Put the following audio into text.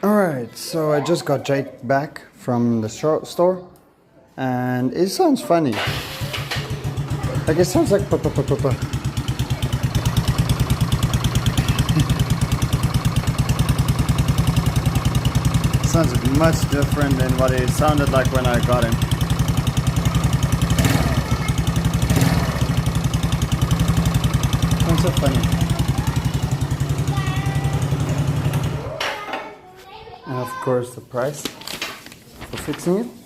Alright, so I just got Jake back from the store, and it sounds funny. Like, it sounds like pa. Sounds much different than what it sounded like when I got him. Sounds so funny. And of course the price for fixing it.